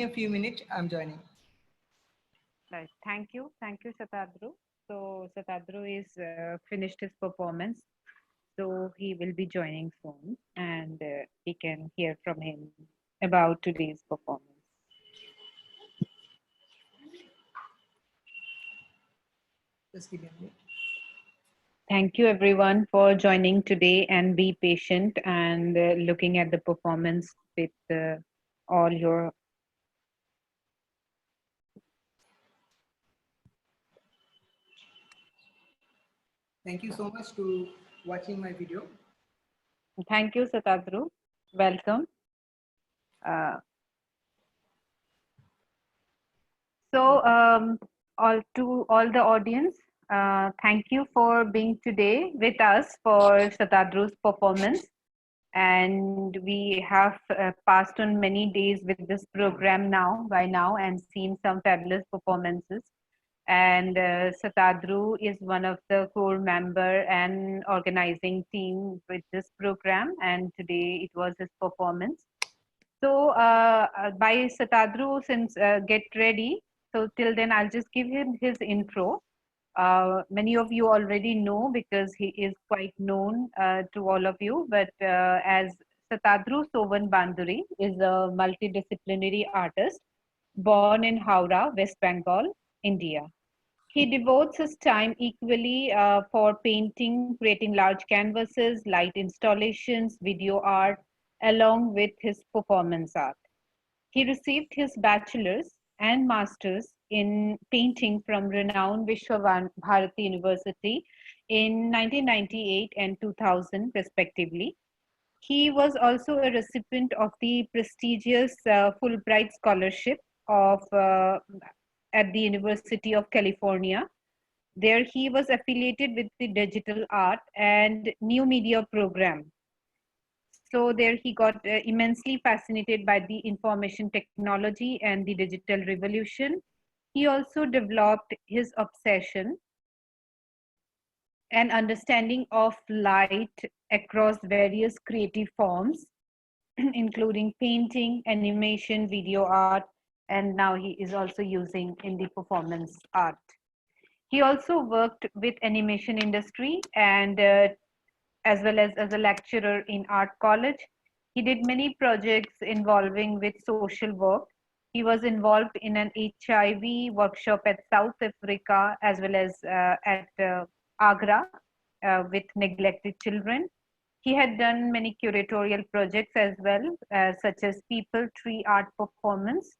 a few minutes, I'm joining. Right. Thank you. Thank you, Satadru. So Satadru is finished his performance. So he will be joining soon and we can hear from him about today's performance. Just give me a minute. Thank you everyone for joining today and be patient and looking at the performance with all your. Thank you so much to watching my video. Thank you, Satadru. Welcome. Uh, So, to all the audience, thank you for being today with us for Shatadru's performance. And we have passed on many days with this program now, by now, and seen some fabulous performances. And Satadru is one of the core member and organizing team with this program. And today it was his performance. So by Satadru, since get ready. So till then, I'll just give him his intro. Many of you already know because he is quite known to all of you. But as Satadru Sovan Banduri is a multidisciplinary artist born in Howrah, West Bengal, India. He devotes his time equally for painting, creating large canvases, light installations, video art, along with his performance art. He received his bachelor's and master's in painting from renowned Bharati University in 1998 and 2000, respectively. He was also a recipient of the prestigious Fulbright Scholarship of at the University of California. There he was affiliated with the digital art and new media program. So there he got immensely fascinated by the information technology and the digital revolution. He also developed his obsession and understanding of light across various creative forms, including painting, animation, video art, and now he is also using in the performance art. He also worked with animation industry and as well as a lecturer in art college. He did many projects involving with social work. He was involved in an HIV workshop at South Africa as well as at Agra with neglected children. He had done many curatorial projects as well, such as People Tree Art Performance,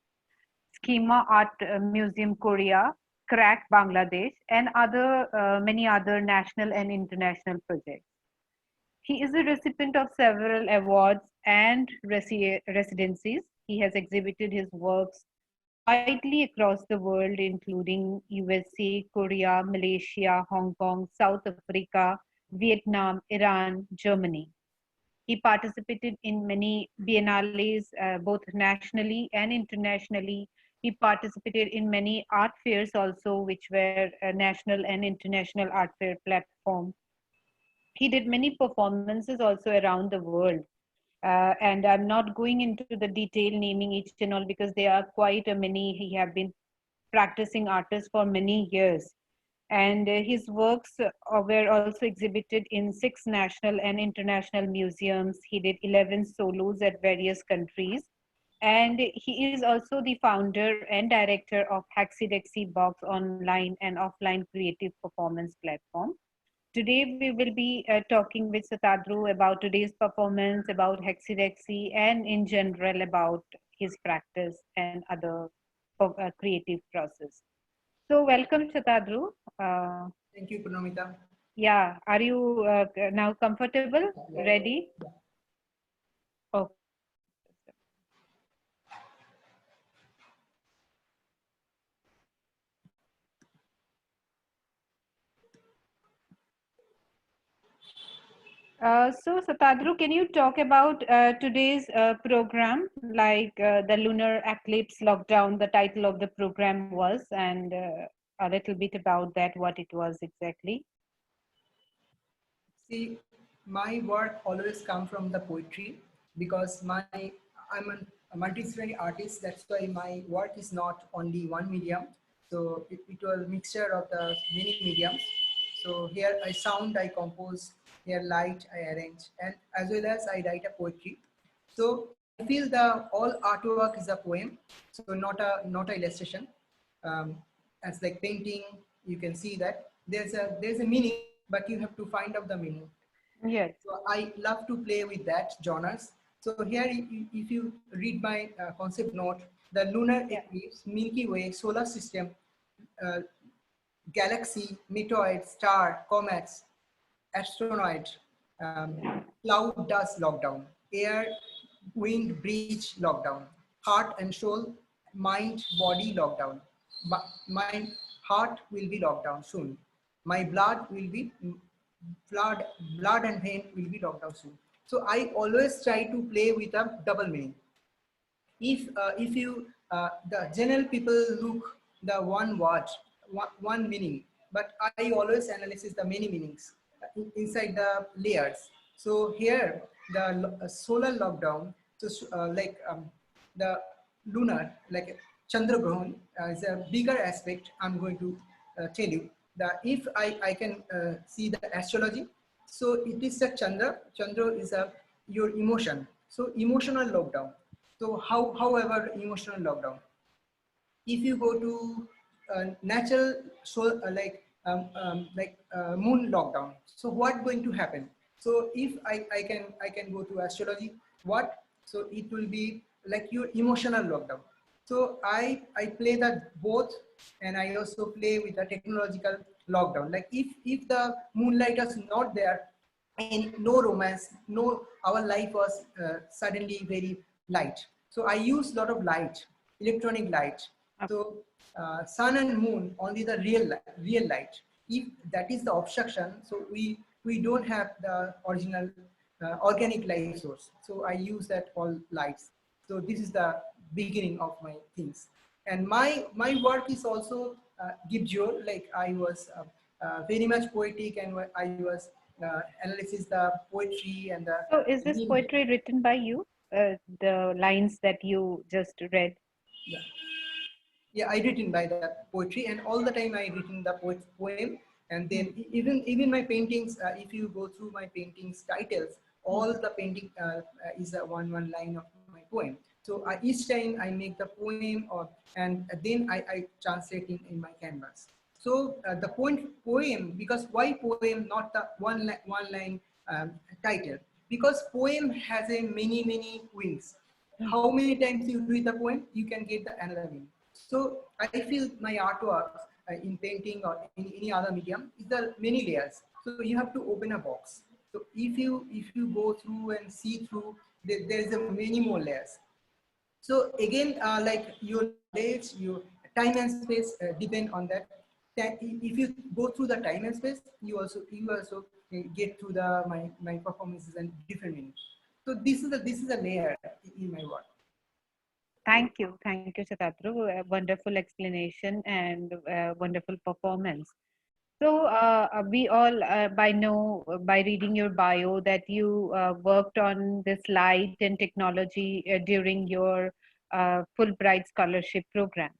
Schema Art Museum Korea, Crack Bangladesh, and many other national and international projects. He is a recipient of several awards and residencies. He has exhibited his works widely across the world, including USA, Korea, Malaysia, Hong Kong, South Africa, Vietnam, Iran, Germany. He participated in many biennales, both nationally and internationally. He participated in many art fairs also, which were national and international art fair platforms. He did many performances also around the world. And I'm not going into the detail naming each and all because there are quite a many. He have been practicing artist for many years. And his works were also exhibited in 6 national and international museums. He did 11 solos at various countries. And he is also the founder and director of Hexidexy Box online and offline creative performance platform. Today, we will be talking with Satadru about today's performance, about Hexidexy, and in general about his practice and other creative process. So, welcome, Satadru. Thank you, Pranamita. Yeah, are you now comfortable? Ready? Okay. So, Satadru, can you talk about today's program, like the lunar eclipse lockdown? The title of the program was, and a little bit about that, what it was exactly. See, my work always come from the poetry because I'm a a multidisciplinary artist. That's why my work is not only one medium. So it was a mixture of the many mediums. So here I sound, I compose, here light, I arrange, and as well as I write a poetry. So I feel the all artwork is a poem, so not a illustration. Um, as like painting, you can see that there's a meaning, but you have to find out the meaning. Yes. So I love to play with that genres. So here, if you read my concept note, the lunar Yeah. eclipse, Milky Way, solar system, uh, galaxy, meteoroid, star, comets, astronaut, cloud dust lockdown, air, wind bridge lockdown, heart and soul, mind, body lockdown. My heart will be locked down soon. My blood will be blood, blood and vein will be locked down soon. So I always try to play with a double meaning. If you the general people look the one word, one meaning, but I always analyze the many meanings inside the layers. So here the solar lockdown, so like the lunar, like Chandra Grahan is a bigger aspect. I'm going to tell you that if I can see the astrology, so it is a Chandra. Chandra is a your emotion. So emotional lockdown. So however, emotional lockdown. If you go to natural, so moon lockdown. So what going to happen? So if I can go to astrology, what? So it will be like your emotional lockdown. So I play that both, and I also play with the technological lockdown. Like if the moonlight is not there, and no romance, no, our life was suddenly very light. So I use a lot of light, electronic light. So sun and moon, only the real light. If that is the obstruction, so we don't have the original organic light source. So I use that all lights. So this is the beginning of my things. And my work is also give joy. Like I was very much poetic, and I was analysis the poetry and So is the this meaning. poetry written by you? The lines that you just read? Yeah. Yeah, I written by the poetry, and all the time I written the poem. And then Hmm. even my paintings, if you go through my paintings titles, Hmm. all the painting is a one line of my poem. So each time I make the poem, and then I translate in my canvas. So the poem, because why poem, not the one line title? Because poem has a many wings. Hmm. How many times you read the poem, you can get the another meaning. So I feel my artwork in painting or any other medium is the many layers. So you have to open a box. So if you go through and see through, there is a many more layers. So again, like your knowledge, your time and space depend on that. If you go through the time and space, you also get through my performances and different meanings. So this is a layer in my work. Thank you, Shatatru. A wonderful explanation and wonderful performance. So we all by know by reading your bio that you worked on this light and technology during your Fulbright scholarship program.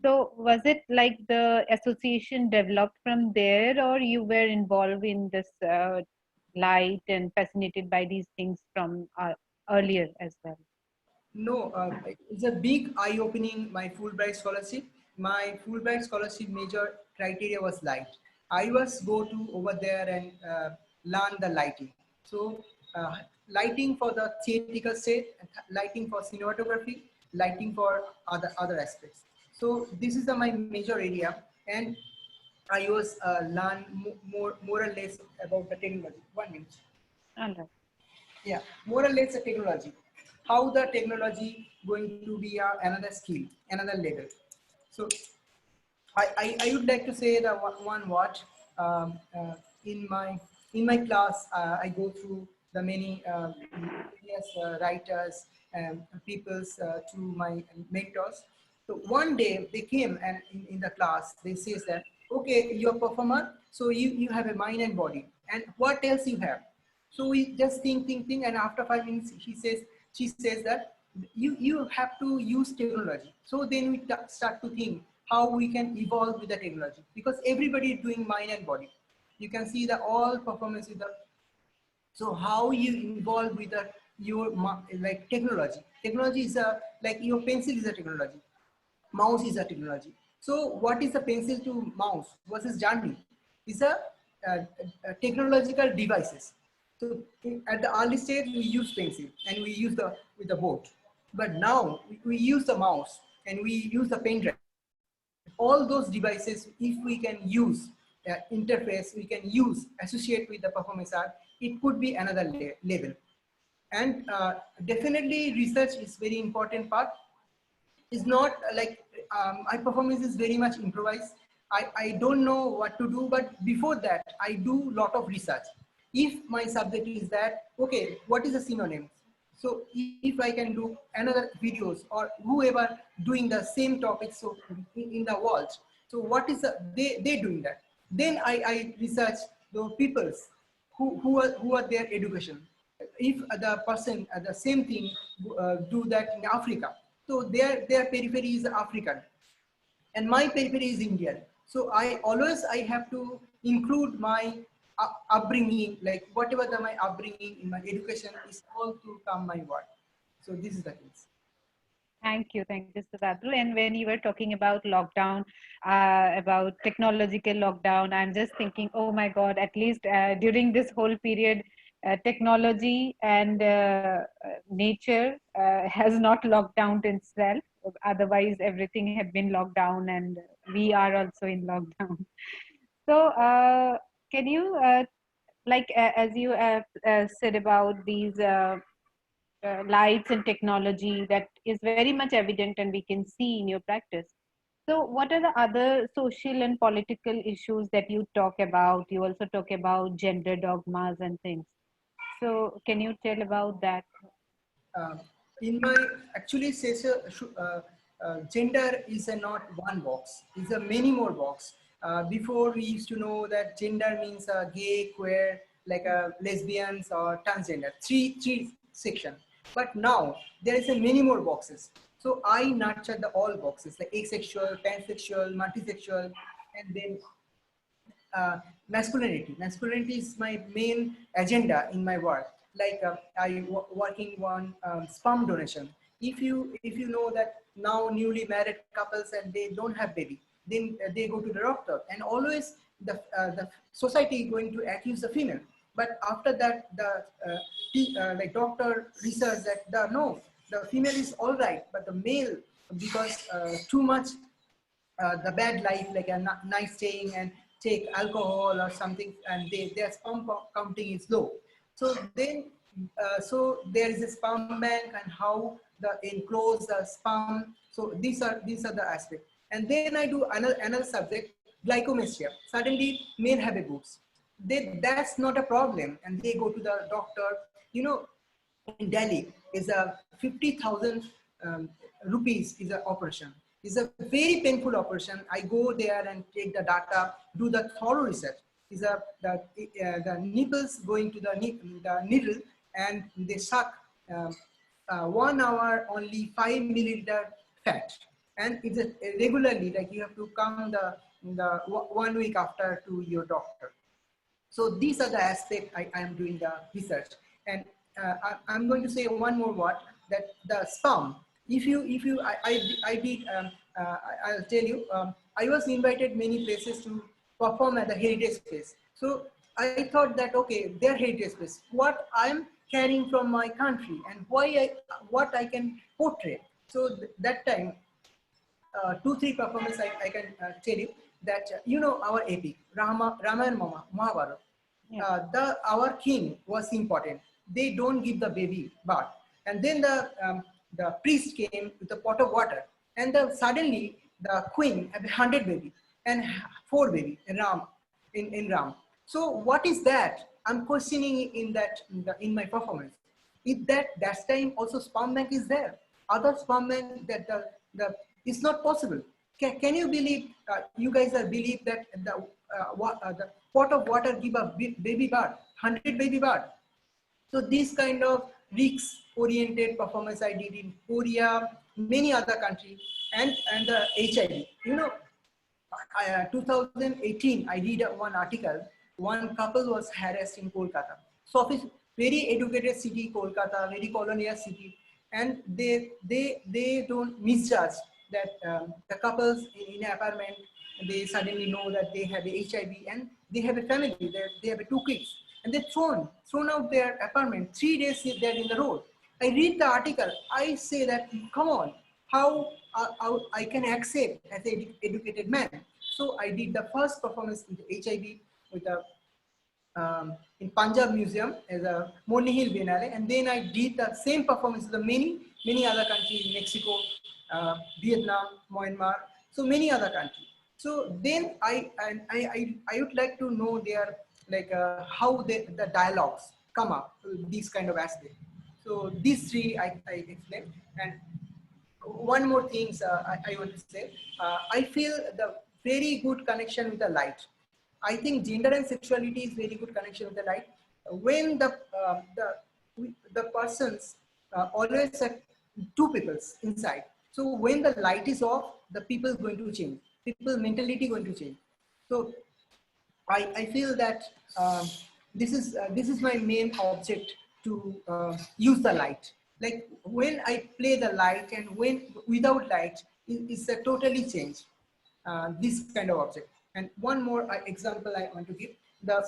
So was it like the association developed from there, or you were involved in this light and fascinated by these things from earlier as well? No, it's a big eye-opening. My Fulbright scholarship. My Fulbright scholarship major criteria was light. I was go to over there and learn the lighting. So lighting for the theatrical set, lighting for cinematography, lighting for other aspects. So this is my major area, and I was learn more or less about the technology. 1 minute. All right. Yeah, more or less the technology, how the technology going to be another skill, another level. So I would like to say that one what in my class I go through the many various writers and peoples to my mentors. So one day they came and in the class they says that, okay, you're a performer, so you have a mind and body, and what else you have? So we just think, and after 5 minutes, she says that you have to use technology. So then we start to think how we can evolve with the technology, because everybody is doing mind and body. You can see the all performance with the, so how you involve with the your like technology. Technology is a, like your pencil is a technology, mouse is a technology. So what is the pencil to mouse versus journey is a, technological devices. So at the early stage we use pencil and we use the with the board, but now we use the mouse and we use the pen drive. All those devices, if we can use interface, we can use associate with the performance art, it could be another level. And definitely research is very important part. Is not like my performance is very much improvised. I don't know what to do, but before that I do lot of research. If my subject is that, okay, what is a synonym? So if I can do another videos or whoever doing the same topic, so in the world, so what is the, they doing that, then I research the peoples who are their education. If the person the same thing do that in Africa, so their periphery is African and my periphery is Indian. So I have to include my upbringing, like whatever my upbringing in my education is all to come my work. So this is the case. Thank you, Siddharth. And when you were talking about lockdown, about technological lockdown, I'm just thinking, oh my God, at least during this whole period, technology and nature has not locked down itself. Otherwise, everything had been locked down, and we are also in lockdown. So, can you, like, as you said about these lights and technology that is very much evident and we can see in your practice. So what are the other social and political issues that you talk about? You also talk about gender dogmas and things. So can you tell about that? uh, in my actually says gender is a not one box, it's a many more box. Before we used to know that gender means gay, queer, like lesbians or transgender, three section. But now there is a many more boxes. So I nurture the all boxes like asexual, pansexual, multisexual, and then masculinity. Masculinity is my main agenda in my work. Like working on sperm donation. If you know that now newly married couples and they don't have baby, then they go to the doctor, and always the society is going to accuse the female. But after that, like doctor research that no, the female is all right, but the male, because too much the bad life, like a night staying and take alcohol or something, and their sperm counting is low. So then, so there is a sperm bank and how the enclose the sperm. So these are the aspects. And then I do another subject, glycomastia. Suddenly, men have a boobs. That's not a problem, and they go to the doctor. You know, in Delhi is a 50,000 rupees is an operation. It's a very painful operation. I go there and take the data, do the thorough research. Is a the nipples going to the needle, and they suck 1 hour only 5 milliliter fat, and it's a regularly, like you have to come the 1 week after to your doctor. So these are the aspects I am doing the research. And I'm going to say one more word, that the sperm. I did, I'll tell you, I was invited many places to perform at the heritage place. So I thought that, okay, their heritage place, what I'm carrying from my country and what I can portray. So that time, 2-3 performance I can tell you that our epic Ramayana Mahabharata, Yeah. our king was important. They don't give the baby birth, and then the priest came with a pot of water, and suddenly the queen had 100 baby and 4 baby in Ram. So what is that? I'm questioning in that in my performance. If that time also sperm bank is there, other sperm bank that the it's not possible. Can you believe? You guys are believe that the pot of water give a baby bird, 100 baby bird. So these kind of risk-oriented performance I did in Korea, many other countries, and the HIV. 2018, I read one article. One couple was harassed in Kolkata. So, very educated city, Kolkata, very colonial city, and they don't misjudge that the couples in an apartment, they suddenly know that they have HIV and they have a family. They have two kids, and they're thrown out their apartment. 3 days they're in the road. I read the article. I say that, come on, how I can accept as an educated man. So I did the first performance with HIV with a in Punjab Museum as a Morning Hill Biennale, and then I did the same performance in the many other countries, Mexico, Vietnam, Myanmar, so many other countries. So then I would like to know their like how the dialogues come up, these kind of aspects. So these three I explained. And one more things I want to say. I feel the very good connection with the light. I think gender and sexuality is very good connection with the light. When the persons always have two peoples inside. So when the light is off, the people going to change. People mentality going to change. So I feel that this is my main object to use the light. Like when I play the light and when without light, it's a totally change. This kind of object. And one more example I want to give. The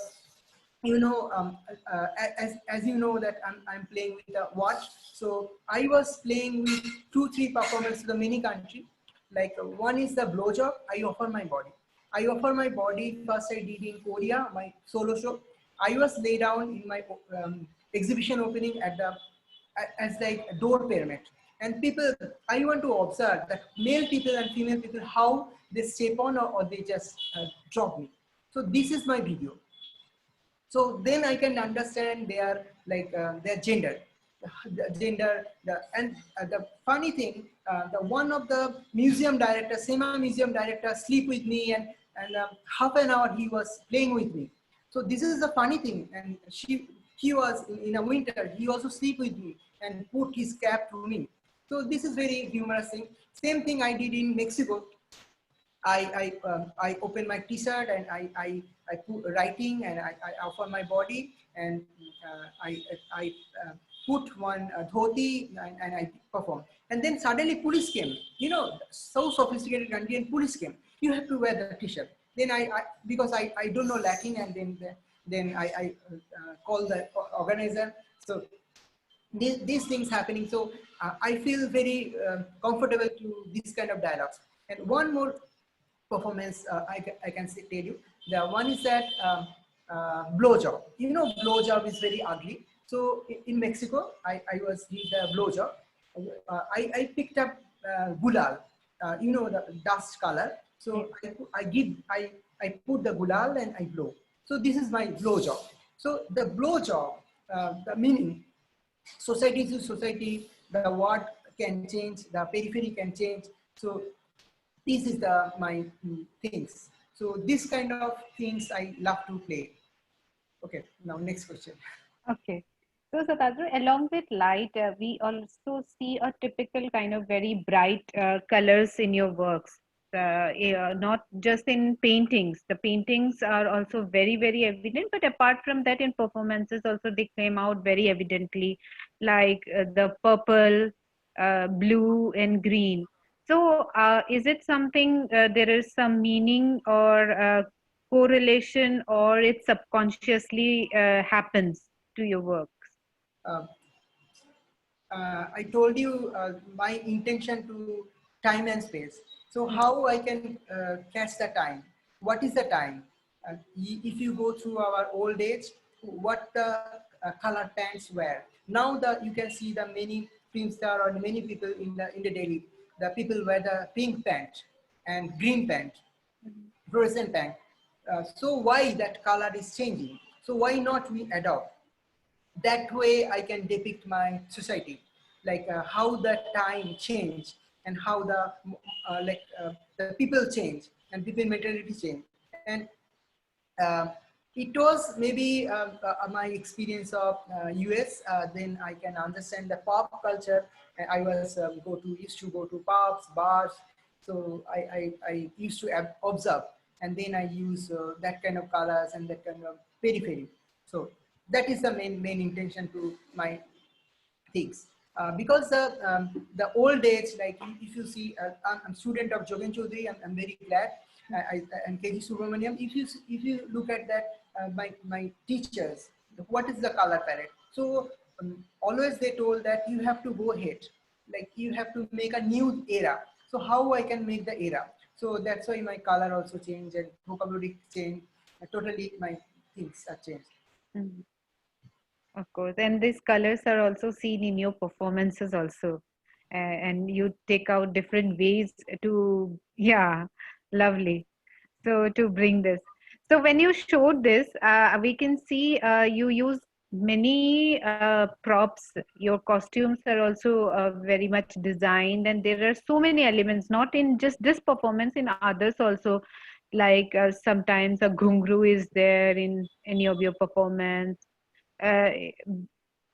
as you know that I'm playing with a watch. So I was playing with 2-3 performances in the many country. Like one is the blowjob. I offer my body. I offer my body. First I did in Korea, my solo show. I was laid down in my exhibition opening at the as like a door pyramid. And people, I want to observe that male people and female people, how they step on or they just drop me. So this is my video. So then I can understand their like their gender, and the funny thing, the one of the museum director, SEMA museum director, sleep with me, and half an hour he was playing with me. So this is the funny thing, and he was in a winter, he also sleep with me and put his cap to me. So this is very humorous thing. Same thing I did in Mexico. I open my t-shirt and I put writing and I offer my body and I put one dhoti and I perform. And then suddenly police came. So sophisticated country and police came. You have to wear the t-shirt. Then because I don't know Latin, and then I call the organizer. So these things happening. So I feel very comfortable to this kind of dialogues. And one more performance I can tell you. The one is that blowjob. Blowjob is very ugly. So in Mexico, I was with the blowjob. I picked up gulal, the dust color. So I put the gulal and I blow. So this is my blowjob. So the blowjob, the meaning, society to society, the word can change, the periphery can change. So this is my things. So this kind of things I love to play. Okay, now next question. Okay. So, Satadru, along with light, we also see a typical kind of very bright colors in your works. Not just in paintings. The paintings are also very, very evident. But apart from that, in performances, also they came out very evidently, like the purple, blue, and green. So, is it something there is some meaning or correlation, or it subconsciously happens to your works? Uh, I told you my intention to time and space. So how I can catch the time? What is the time? If you go through our old age, what the color pants wear. Now you can see the many film star or many people in the daily. The people wear the pink pant and green pant, fluorescent pant. So why that color is changing? So why not we adopt? That way I can depict my society, like how the time change and how the people change and people mentality change. And It was maybe my experience of US. Then I can understand the pop culture. I was used to go to pubs, bars. So I used to observe, and then I use that kind of colors and that kind of periphery. So that is the main intention to my things. Because the old age, like if you see, I'm a student of Jogen Chaudhary. I'm very glad. And KG Subramaniam. If you look at that, my teachers, what is the color palette? So always they told that you have to go ahead, like you have to make a new era. So how I can make the era? So that's why my color also changed and vocabulary changed. Totally my things are changed. Mhm. Of course, and these colors are also seen in your performances also, and you take out different ways to, yeah, lovely. So to bring this, so when you showed this, we can see you use many props. Your costumes are also very much designed, and there are so many elements, not in just this performance, in others also. Like sometimes a ghungru is there in any of your performance. uh,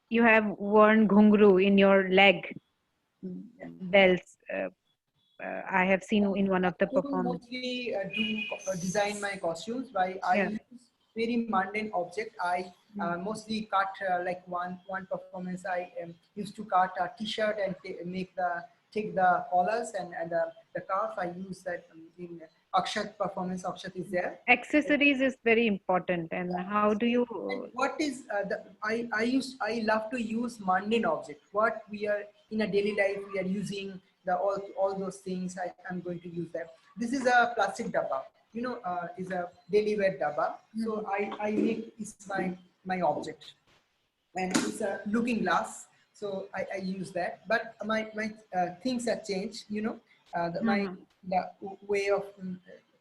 you have worn ghungru in your leg belts. I have seen in one of the To performance. mostly design my costumes by I Yeah. use very mundane object. I Mm. mostly cut like one performance. I used to cut a T-shirt and take the collars and the cuff. I use that in Akshat performance. Akshat is there. Accessories is very important. And how do you? And what is I love to use mundane object. What we are in a daily life we are using the all those things. I'm going to use that. This is a plastic dabba. Is a daily wear dabba. So Mhm. I make is my object, and it's a looking glass. So I use that. But my things have changed. My Mhm. the way of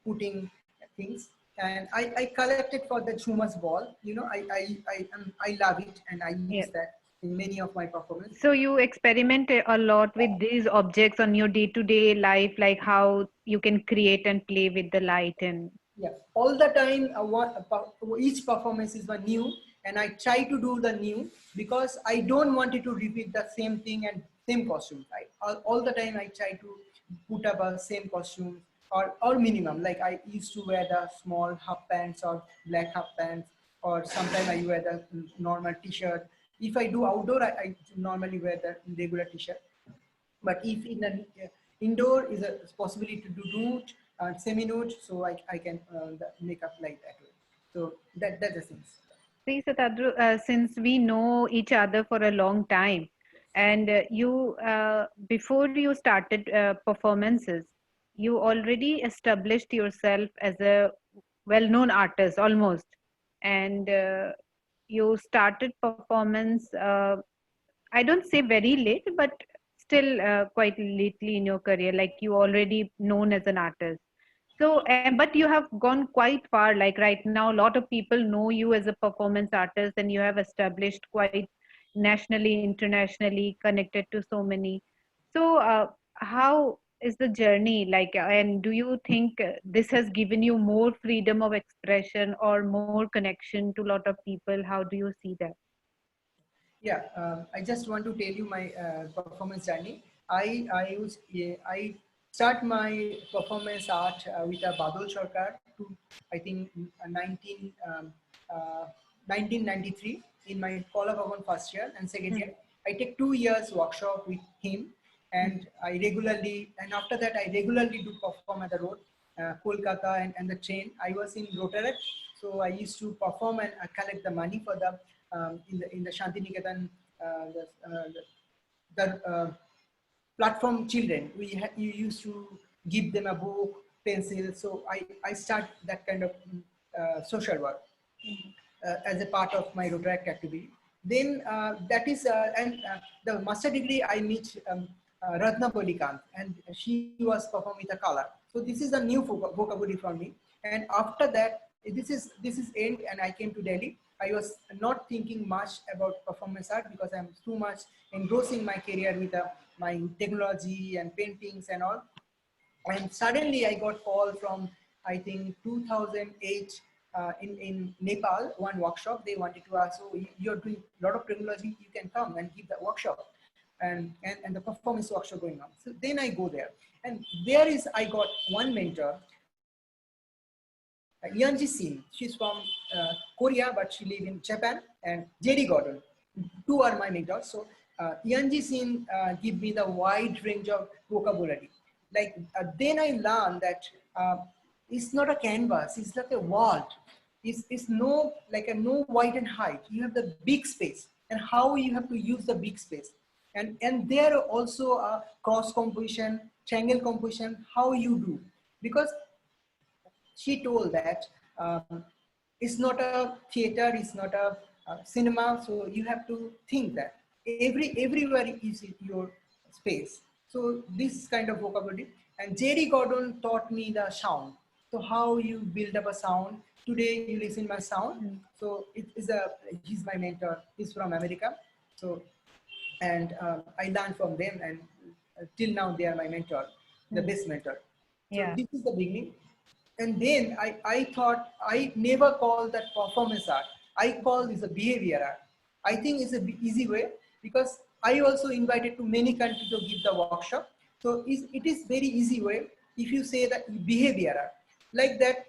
putting things. And I collected for the Chumas ball. I love it, and I use Yeah. that in many of my performances. So you experiment a lot with these objects on your day-to-day life, like how you can create and play with the light and. Yeah, all the time, each performance is one new, and I try to do the new because I don't want it to repeat the same thing and same costume. All the time I try to put up a same costume or minimum. Like I used to wear the small half pants or black half pants, or sometimes I wear the normal t-shirt. If I do outdoor, I normally wear the regular t-shirt. But if in an indoor is a possibility to do nude and semi-nude, so I can make up like that way. So that's the things. See, Satadru, since we know each other for a long time, and you, before you started performances, you already established yourself as a well-known artist almost, and you started performance. I don't say very late, but still quite lately in your career, like you already known as an artist. So, but you have gone quite far. Like right now, a lot of people know you as a performance artist, and you have established quite nationally, internationally connected to so many. So, how is the journey like? And do you think this has given you more freedom of expression or more connection to a lot of people? How do you see that? Yeah, I just want to tell you my performance journey. I start my performance art with a Badal Sarkar to I think 1993 in my Kola Bhavan first year and second year. Mhm. I take 2 years workshop with him, and after that I regularly do perform at the road, Kolkata and the train. I was in Rotaract, so I used to perform and collect the money for the in the Shantiniketan, the platform children. You used to give them a book, pencil. So I start that kind of social work as a part of my Rotaract activity. Then that is the master degree I meet Ratna Polikant, and she was performing with a color. So this is a new vocabulary for me. And after that, this is end, and I came to Delhi. I was not thinking much about performance art because I'm too much engrossing my career with my technology and paintings and all. And suddenly I got call from I think 2008 in Nepal, one workshop. They wanted to ask, so you're doing a lot of technology, you can come and give the workshop. And the performance workshop going on. So then I go there. And there is, I got one mentor, Yanji Sin. She's from Korea, but she lives in Japan. And Jerry Gordon. Two are my mentors. So Yanji Sin give me the wide range of vocabulary. Like then I learned that it's not a canvas, it's like a wall. It's no, like a no wide and height. You have the big space and how you have to use the big space. And there are also a cross composition, triangle composition, how you do. Because she told that it's not a theater, it's not a cinema, so you have to think that everywhere is your space. So this kind of vocabulary. And Jerry Gordon taught me the sound. So how you build up a sound. Today you listen my sound. So it is he's my mentor. He's from America. So and I learned from them, and till now they are my mentor, the best mentor. So Yeah. this is the beginning. And then I thought I never call that performance art. I call this a behavior art. I think it's an easy way because I also invited to many countries to give the workshop. So it is very easy way if you say that behavior art. Like that,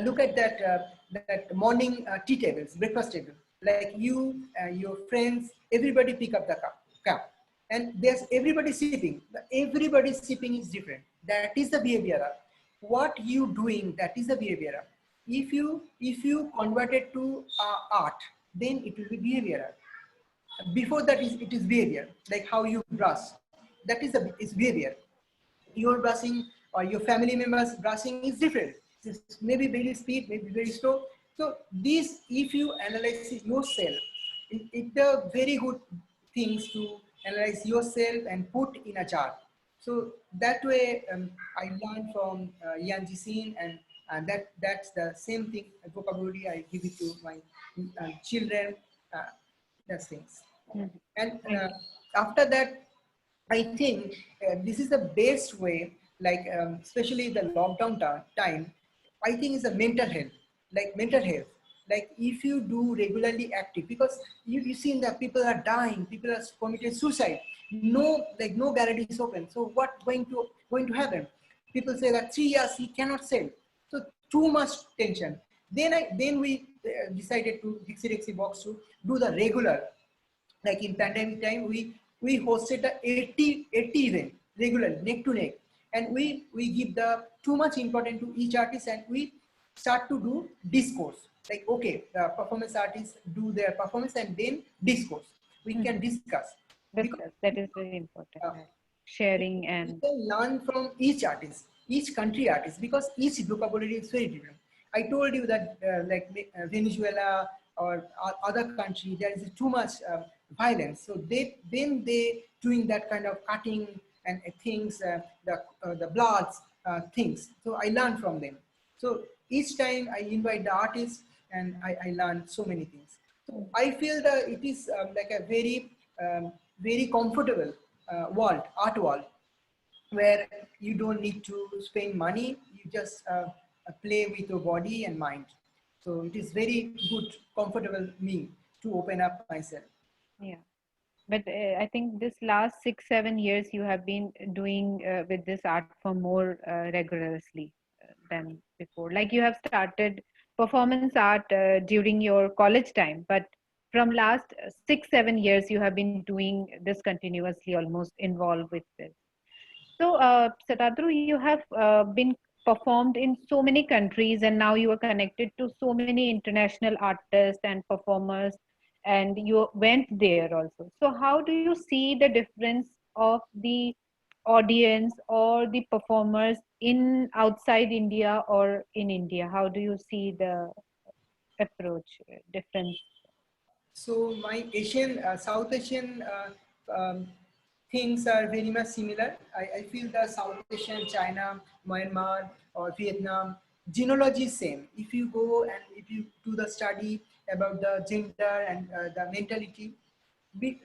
look at that morning tea tables, breakfast table. Like you, your friends, everybody pick up the cup. And there's everybody sipping. Everybody sipping is different. That is the behavior. What you doing, that is the behavior. If you convert it to art, then it will be behavior. Before that it is behavior, like how you brush. That is behavior. Your brushing or your family members brushing is different. It's maybe very speed, maybe very slow. So this, if you analyze yourself, it's a very good things to analyze yourself and put in a chart. So that way, I learned from Yan Jisin, and that's the same thing, vocabulary I give it to my children. That's things. And after that, I think this is the best way, like especially the lockdown time, I think is a mental health, like mental health. Like if you do regularly active, because you see that people are dying, people are committing suicide, no, like no guarantee is open. So what going to happen? People say that 3 years he cannot sell. So too much tension. Then we decided to Dixie Box to do the regular, like in pandemic time, we hosted the 80 event regularly, neck to neck, and we give the too much importance to each artist, and we start to do discourse. Like okay, the performance artists do their performance, and then discourse. We can discuss. Because, That is very important. uh, Sharing we and can learn from each artist, each country artist, because each vocabulary is very different. I told you that Venezuela or other country, there is too much violence. So they doing that kind of cutting and things, the bloods things. So I learned from them. So each time I invite the artist, and I learn so many things. So I feel that it is like a very comfortable art world, where you don't need to spend money, you just play with your body and mind. So it is very good, comfortable me to open up myself. yeah. But I think this last 6 7 years you have been doing with this art form more regularly than before. Like you have started performance art during your college time, but from last 6 7 years you have been doing this continuously, almost involved with this. So, Satadru, you have been performed in so many countries, and now you are connected to so many international artists and performers, and you went there also. So, how do you see the difference of the audience or the performers in outside India or in India? How do you see the approach difference? So my South Asian things are very much similar. I feel the South Asian, China, Myanmar, or Vietnam, genealogy is same. If you go and if you do the study about the gender and the mentality,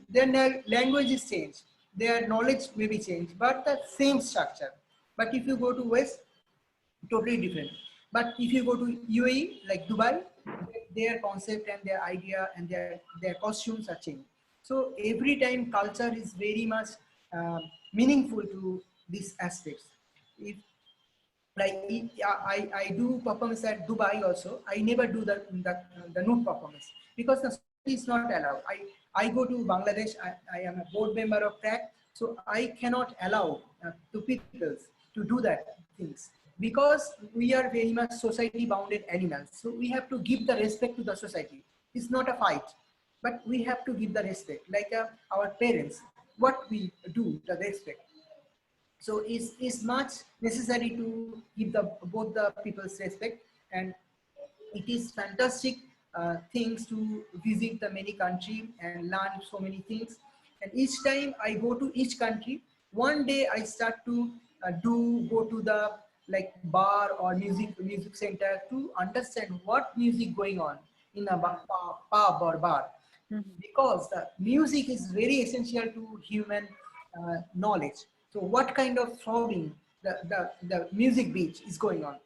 their language is changed, their knowledge may be changed, but the same structure. But if you go to West, totally different. But if you go to UAE, like Dubai, their concept and their idea and their costumes are changed. So every time culture is very much meaningful to these aspects. If like I do performance at Dubai also, I never do the nude performance because the society is not allowed. I go to Bangladesh, I am a board member of TRAC, so I cannot allow to people to do that things because we are very much society bounded animals. So we have to give the respect to the society. It's not a fight, but we have to give the respect like our parents, what we do, the respect. So is much necessary to give the both the people's respect, and it is fantastic things to visit the many country and learn so many things. And each time I go to each country, one day I start to go to the like bar or music center to understand what music going on in a pub or bar, because the music is very essential to human knowledge. So what kind of throbbing the music beat is going on,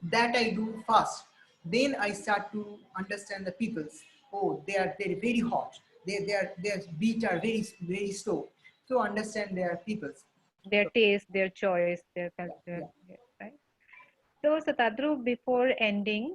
that I do fast. Then I start to understand the peoples. Oh, they're very hot. Their beat are very slow. So understand their peoples. Their So, taste, their choice, their yeah. culture. Yes, right. So, Satadru, before ending,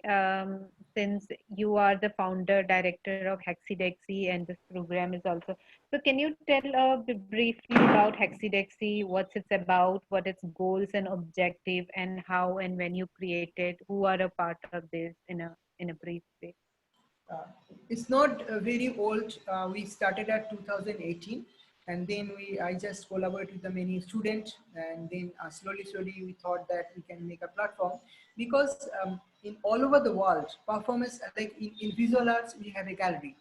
since you are the founder, director of Hexidexy, and this program is also, so can you tell briefly about Hexidexy, what's it's about, what its goals and objective, and how and when you created, who are a part of this in a brief way? Uh, it's not very old. We started at 2018, and then I just collaborated with the many students, and then slowly we thought that we can make a platform because in all over the world, performance like in visual arts, we have a gallery.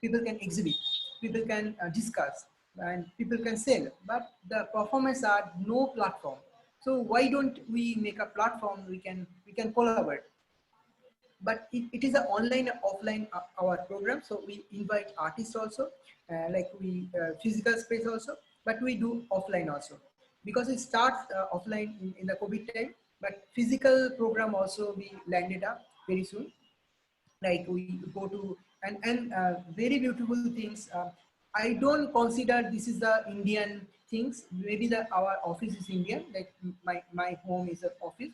People can exhibit, people can discuss, and people can sell. But the performance art, no platform. So why don't we make a platform? We can collaborate, but it is an online offline our program, so we invite artists also, like we physical space also, but we do offline also because it starts offline in the COVID time, but physical program also we landed up very soon. Like we go to and very beautiful things. I don't consider this is the Indian things. Maybe our office is Indian, like my home is an office,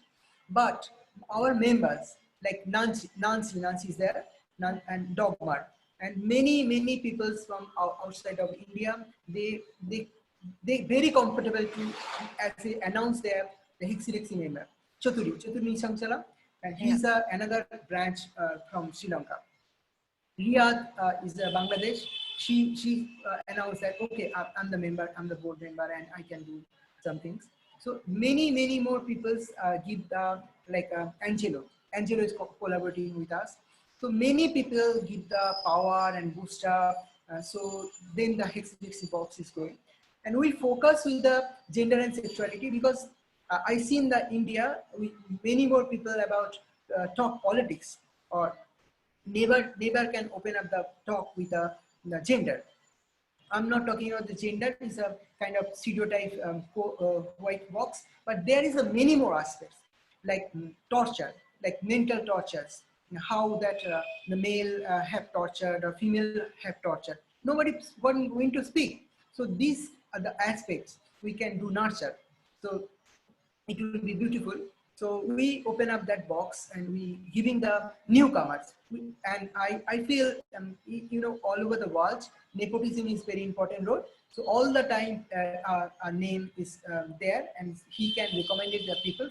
but our members like Nancy is there, and Dogmar, and many people from outside of India. They very comfortable to as they announce the Hexirexi member. Chaturi Sangchala, and Yeah. he's another branch from Sri Lanka. Riyadh is Bangladesh. She announced that okay, I'm the member, I'm the board member, and I can do some things. So many more people give the like Angelo. Angelo is collaborating with us. So many people give the power and boost up. So then the Hexadexy box is going, and we focus with the gender and sexuality because I see in the India many more people about talk politics or never can open up the talk with the gender. I'm not talking about the gender, it's a kind of stereotype white box, but there is a many more aspects like torture, like mental tortures, how that the male have tortured or female have tortured. Nobody's going to speak. So these are the aspects we can do nurture. So it will be beautiful. So we open up that box and we giving the newcomers. And I feel, all over the world, nepotism is very important role. So all the time our name is there and he can recommend it the people.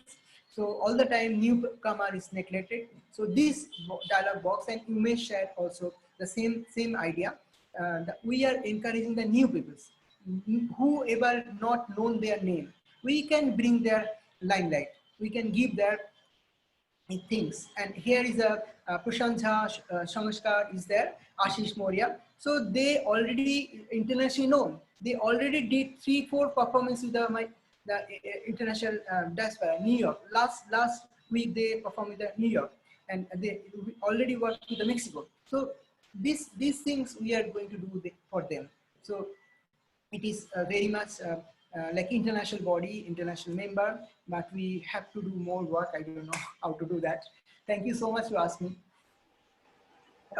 So all the time newcomer is neglected. So this dialog box, and you may share also the same idea. That we are encouraging the new peoples, whoever not known their name, we can bring their limelight. We can give their things. And here is a Prashant Jha, Sanskar is there, Ashish Moria. So they already internationally known. They already did 3-4 performances with the international diaspora, New York. Last week they performed with the New York, and they already worked with the Mexico. So these things we are going to do for them. So it is very much like international body, international member, but we have to do more work. I don't know how to do that. Thank you so much for asking.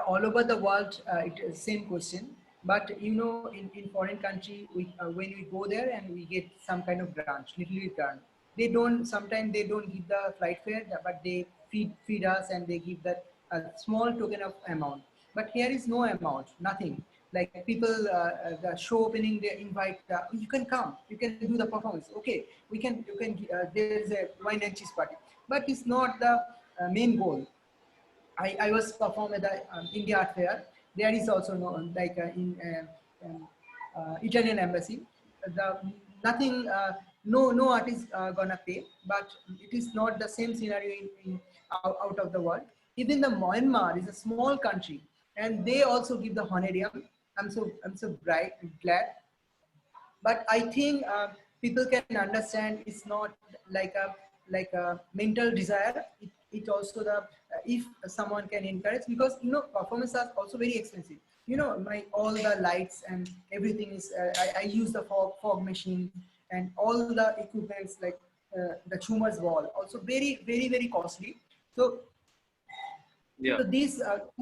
All over the world, it is same question. But you know, in foreign country, when we go there and we get some kind of grant, little bit grant. They don't, sometimes they don't give the flight fare, but they feed us and they give that small token of amount. But here is no amount, nothing. Like people, the show opening, they invite, you can come, you can do the performance. Okay, you can. There is a wine and cheese party, but it's not the main goal. I was performed at the India Art Fair. There is also no like in Italian embassy. The nothing, no artist gonna pay, but it is not the same scenario in out of the world. Even the Myanmar is a small country, and they also give the honorarium. I'm so glad, but I think people can understand it's not like a mental desire. It also the if someone can encourage, because you know performances are also very expensive. You know, my all the lights and everything is I use the fog machine and all the equipments like the tumors wall also very costly. So Yeah. so this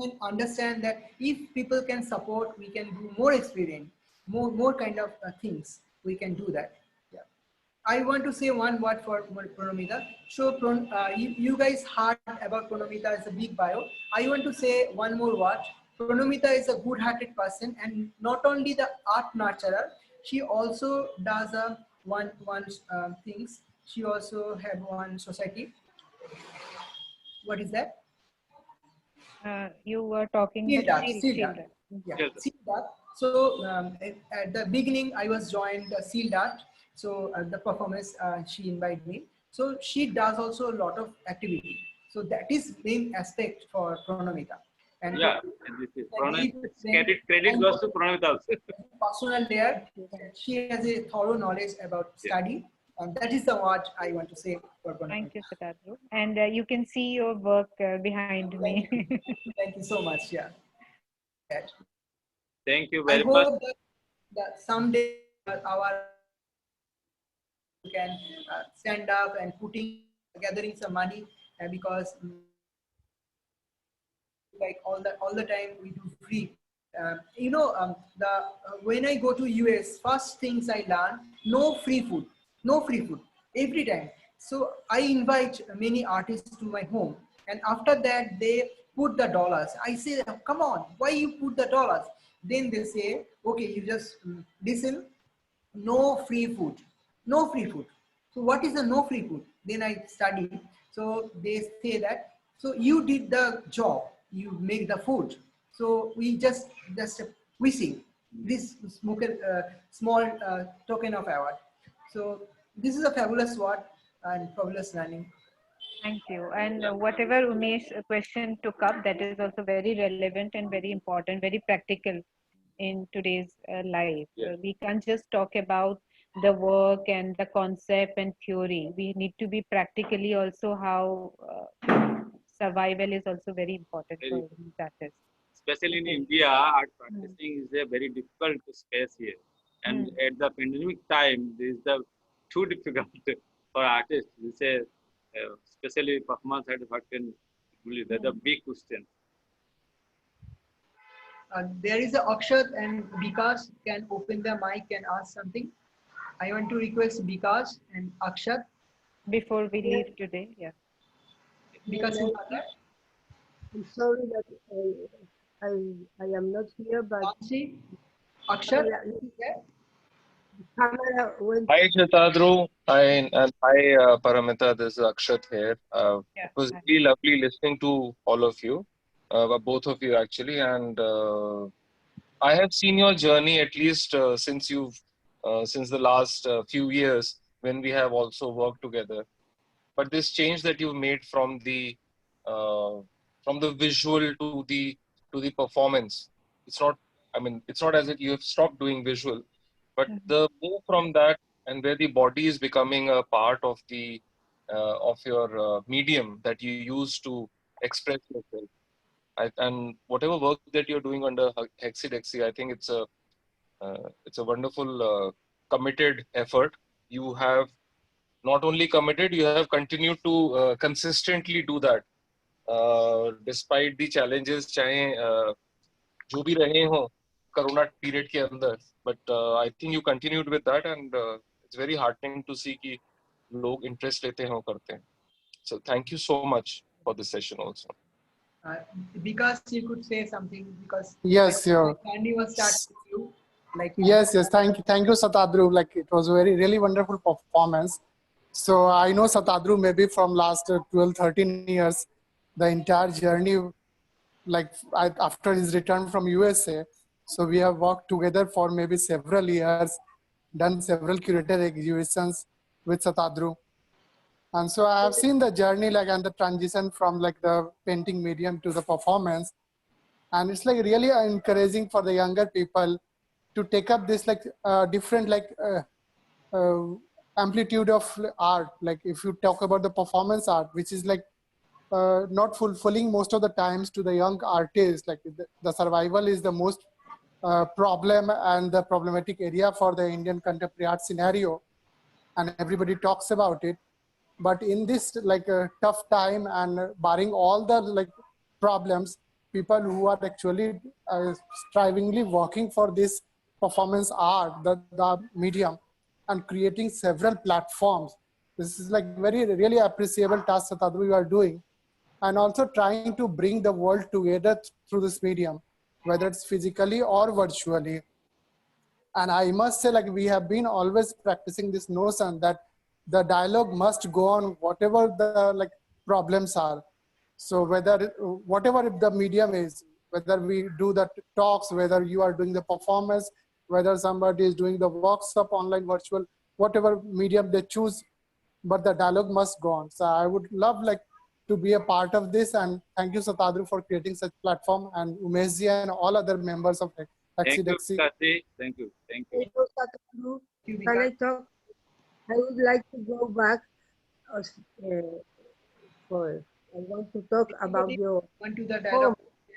can understand that if people can support, we can do more experience, more kind of things. We can do that. Yeah. I want to say one word for Pranamita. So you guys heard about Pranamita as a big bio. I want to say one more word. Pranamita is a good-hearted person, and not only the art nurturer, she also does one things. She also have one society. What is that? You were talking Seal about Dark, shield, Seal shield. Dark. Yeah, Yes. Seal Dark. So at the beginning, I was joined Seal Dark. So the performance, she invited me. So she does also a lot of activity. So that is main aspect for Pranamita. And Yeah. And this is very credit goes to Pranamita also. personal there, she has a thorough knowledge about study. And that is the word I want to say for Pranamita. Thank you, Siddharth. And you can see your work behind me. Thank you. Thank you so much. Yeah. That. Thank you I very much. hope that someday our can stand up and putting gathering some money because like all the time we do free. You know, the when I go to US, first things I learn, no free food every time. So I invite many artists to my home, and after that they put the dollars. I say, come on, why you put the dollars? Then they say, okay, you just listen, no free food, no free food. So what is the no free food? Then I study. So they say that, so you did the job, you make the food. So we just wishing this small token of award. So this is a fabulous word and fabulous learning. Thank you. And whatever Umesh question took up, that is also very relevant and very important, very practical in today's life. Yes. We can't just talk about the work and the concept and theory. We need to be practically also how survival is also very important for Very, these artists. especially in Okay. India, art Hmm. practicing is a very difficult space here. And Hmm. at the pandemic time, this is the too difficult for artists. We say, especially performance art, what can really, that's a Hmm. big question. There is a Akshat and Vikas can open the mic and ask something. I want to request Vikas and Akshat. Before we leave today, yeah. Vikas is not there. I'm sorry that I am not here, but Anshi, Akshat, camera, is he there? camera went. Hi, Shatadru. Hi, and hi, Paramita. This is Akshat here. Yeah. It was really lovely listening to all of you, both of you actually. And I have seen your journey at least since the last few years when we have also worked together. But this change that you've made uh, from the visual to the performance, it's not. I mean, it's not as if you have stopped doing visual, but Mhm. the move from that and where the body is becoming a part of your medium that you use to express yourself. And whatever work that you're doing under Hexidexy, I think it's a wonderful committed effort. You have not only committed, you have continued to consistently do that despite the challenges, चाहे जो भी रहे हो corona period के अंदर, but I think you continued with that, and it's very heartening to see कि लोग interest लेते हैं और करते हैं. So thank you so much for this session also. Because you could say something, because Yes, sure. Candy was starting with you. Like Yes, thank you, Satadru. Like it was a really wonderful performance. So I know Satadru maybe from last 12, 13 years, the entire journey, like after his return from USA. So we have worked together for maybe several years, done several curator exhibitions with Satadru. And so I have seen the journey like and the transition from like the painting medium to the performance. And it's like really encouraging for the younger people to take up this like different like amplitude of art. Like if you talk about the performance art, which is like not fulfilling most of the times to the young artists, like the survival is the most problem and the problematic area for the Indian contemporary art scenario, and everybody talks about it. But in this like tough time and barring all the like problems, people who are actually strivingly working for this performance art, the medium, and creating several platforms. This is like very really appreciable task that you are doing, and also trying to bring the world together through this medium, whether it's physically or virtually. And I must say, like, we have been always practicing this notion that the dialogue must go on whatever the like problems are. So whether whatever the medium is, whether we do the talks, whether you are doing the performance, whether somebody is doing the workshop online, virtual, whatever medium they choose, but the dialogue must go on. So I would love like to be a part of this, and thank you, Satadru, for creating such platform, and Umeshji and all other members of Thank you, Taxi. Kasi. Thank you. Thank you. Satadru, can I talk? I would like to go back for, I want to talk about your Went to the dialogue home.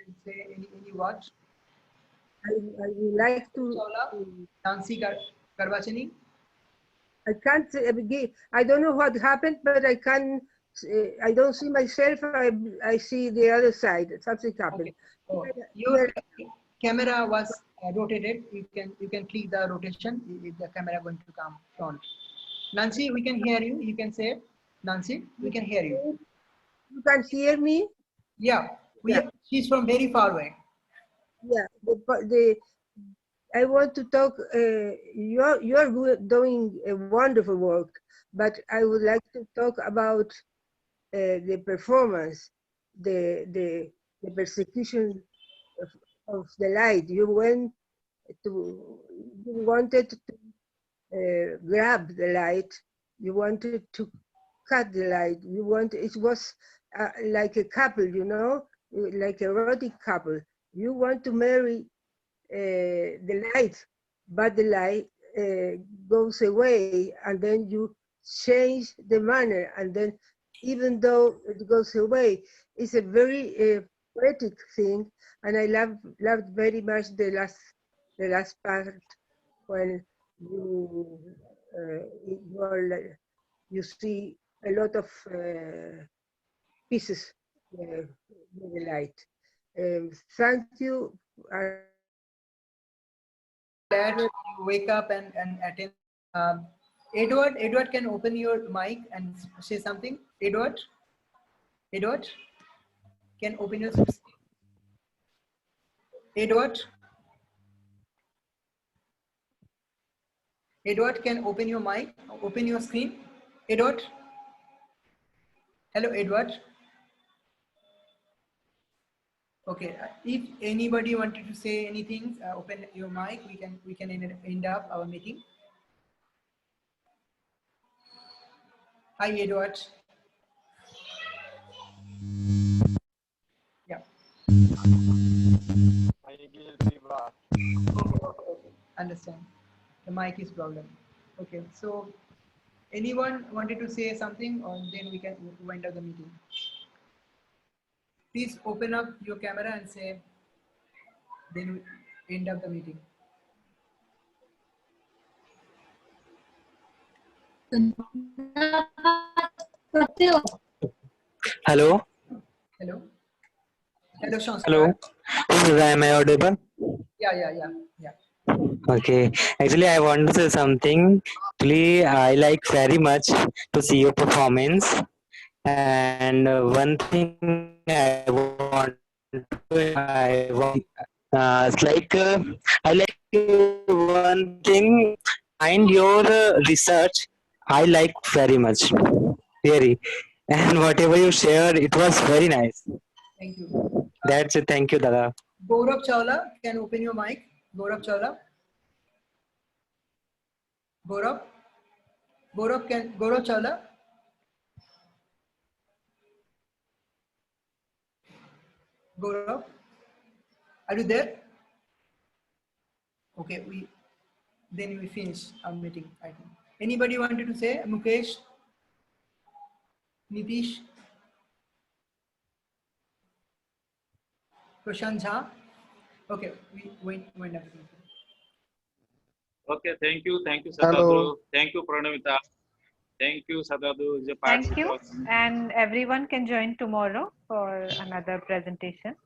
and say any words. I would like to. Nancy Karbachani. I can't begin. I don't know what happened, but I can. I don't see myself. I see the other side. Something happened. Okay. Oh, your camera was rotated. You can click the rotation if the camera going to come front. Nancy, we can hear you. You can say, Nancy, we can hear you. You can hear me? Yeah. She's from very far away. Yeah. I want to talk. You're doing a wonderful work, but I would like to talk about the performance, the persecution of the light. You wanted to grab the light. You wanted to cut the light. It was like a couple, you know, like a erotic couple. You want to marry the light, but the light goes away, and then you change the manner, and then even though it goes away, it's a very poetic thing, and I loved very much the last part when you see a lot of pieces with the light. Thank you. Glad you wake up and attend. Edward can open your mic and say something. Edward can open your Edward can open your mic, open your screen. Edward. Hello, Edward. Okay, if anybody wanted to say anything, open your mic. We can end up our meeting. Hi, Edward. Yeah. Understand. The mic is problem. Okay, so anyone wanted to say something, or then we can wind up the meeting. Please open up your camera and say, then we end up the meeting. Hello. Hello. Hello, Hello. Shanskar. Am I audible? Yeah. Okay. Actually, I want to say something. Actually, I like very much to see your performance. And one thing it's like I like one thing. Find your research. I like very much, really. And whatever you shared, it was very nice. Thank you. That's it. Thank you, Dada. Gaurav Chawla, can open your mic. Gaurav Chawla. Gaurav. Gaurav Chawla. Gaurav, are you there? Okay, we finish our meeting. I think. Anybody wanted to say? Mukesh, Nitish, Prashant Jha. Okay, we went everything. Okay, thank you, Hello. Sadhguru. Thank you, Pranamita. Thank you, Sadhguru, the Thank you. participants. And everyone can join tomorrow for another presentation.